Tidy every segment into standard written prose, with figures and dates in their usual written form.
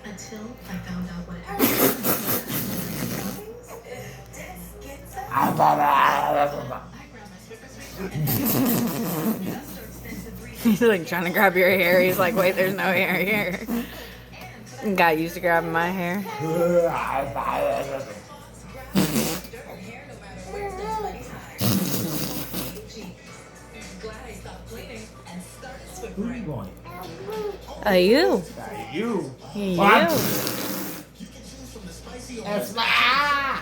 Until I found out what He's like trying to grab your hair. He's like, wait, there's no hair here. Got used to grabbing my hair. Who are you going? You. You. You. That's my.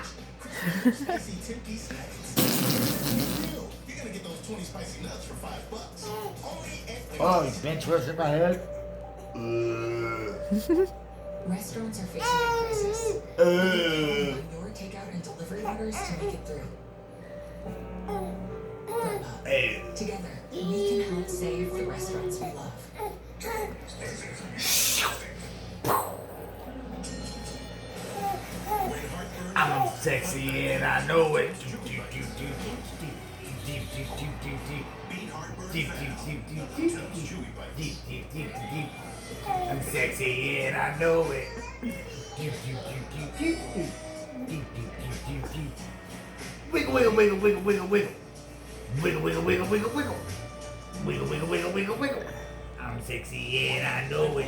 Oh, you bench press in my head? restaurants are facing a crisis. Your takeout and delivery orders to make it through. Together, we can help save the restaurants we love. I'm sexy and I know it. I'm sexy and I know it. Wiggle, wiggle, wiggle, wiggle, wiggle, wiggle. Wiggle, wiggle, wiggle, wiggle, wiggle. Wiggle, wiggle, wiggle, wiggle, wiggle. I'm sexy and I know it.